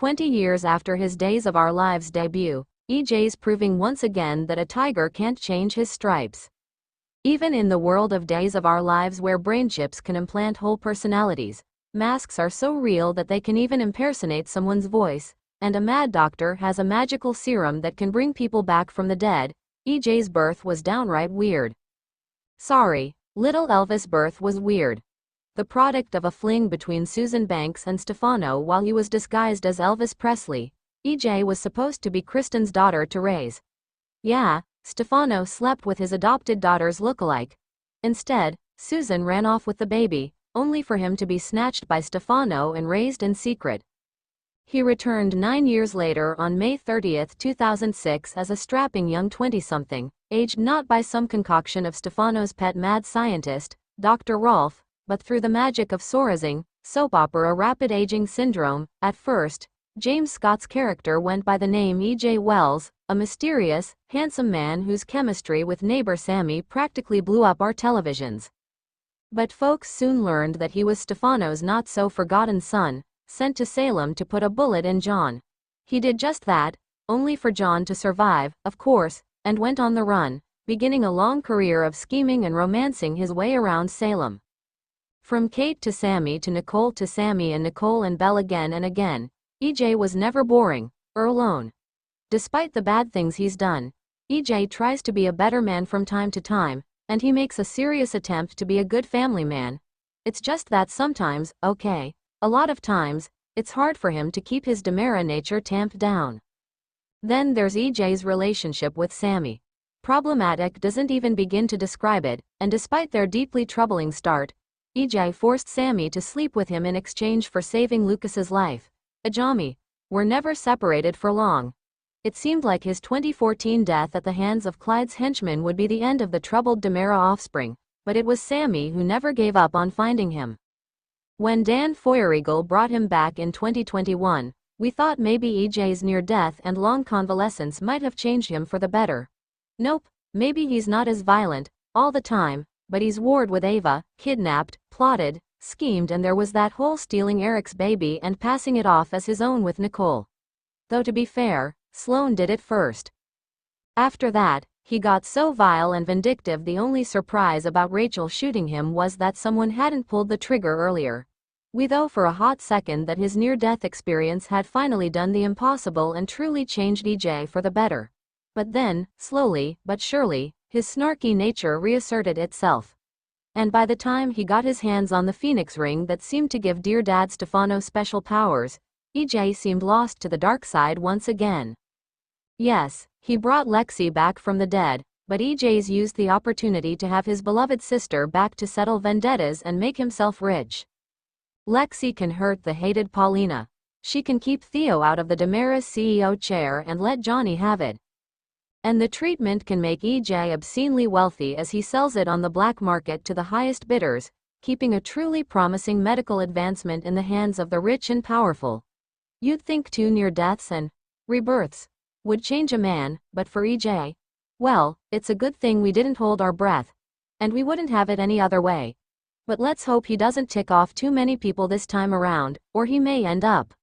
20 years after his Days of Our Lives debut, EJ's proving once again that a tiger can't change his stripes. Even in the world of Days of Our Lives where brain chips can implant whole personalities, masks are so real that they can even impersonate someone's voice, and a mad doctor has a magical serum that can bring people back from the dead, EJ's birth was downright weird. Sorry, little Elvis' birth was weird. The product of a fling between Susan Banks and Stefano while he was disguised as Elvis Presley, EJ was supposed to be Kristen's daughter to raise. Yeah, Stefano slept with his adopted daughter's lookalike. Instead, Susan ran off with the baby, only for him to be snatched by Stefano and raised in secret. He returned 9 years later on May 30, 2006 as a strapping young 20-something, aged not by some concoction of Stefano's pet mad scientist, Dr. Rolf, but through the magic of Sorazing, soap opera rapid aging syndrome. At first, James Scott's character went by the name E.J. Wells, a mysterious, handsome man whose chemistry with neighbor Sammy practically blew up our televisions. But folks soon learned that he was Stefano's not-so-forgotten son, sent to Salem to put a bullet in John. He did just that, only for John to survive, of course, and went on the run, beginning a long career of scheming and romancing his way around Salem. From Kate to Sammy to Nicole to Sammy and Nicole and Belle again and again, EJ was never boring, or alone. Despite the bad things he's done, EJ tries to be a better man from time to time, and he makes a serious attempt to be a good family man. It's just that sometimes, okay, a lot of times, it's hard for him to keep his DiMera nature tamped down. Then there's EJ's relationship with Sammy. Problematic doesn't even begin to describe it, and despite their deeply troubling start, EJ forced Sammy to sleep with him in exchange for saving Lucas's life. Ajami were never separated for long. It seemed like his 2014 death at the hands of Clyde's henchmen would be the end of the troubled DiMera offspring, but it was Sammy who never gave up on finding him. When Dan Feuerriegel brought him back in 2021, we thought maybe EJ's near-death and long convalescence might have changed him for the better. Nope, maybe he's not as violent, all the time, but he's warred with Ava, kidnapped, plotted, schemed, and there was that whole stealing Eric's baby and passing it off as his own with Nicole. Though to be fair, Sloane did it first. After that, he got so vile and vindictive. The only surprise about Rachel shooting him was that someone hadn't pulled the trigger earlier. We thought for a hot second that his near-death experience had finally done the impossible and truly changed EJ for the better. But then, slowly but surely, his snarky nature reasserted itself. And by the time he got his hands on the Phoenix ring that seemed to give Dear Dad Stefano special powers, EJ seemed lost to the dark side once again. Yes, he brought Lexi back from the dead, but EJ's used the opportunity to have his beloved sister back to settle vendettas and make himself rich. Lexi can hurt the hated Paulina. She can keep Theo out of the DiMera CEO chair and let Johnny have it. And the treatment can make EJ obscenely wealthy as he sells it on the black market to the highest bidders, keeping a truly promising medical advancement in the hands of the rich and powerful. You'd think 2 near-deaths and rebirths would change a man, but for EJ, well, it's a good thing we didn't hold our breath. And we wouldn't have it any other way. But let's hope he doesn't tick off too many people this time around, or he may end up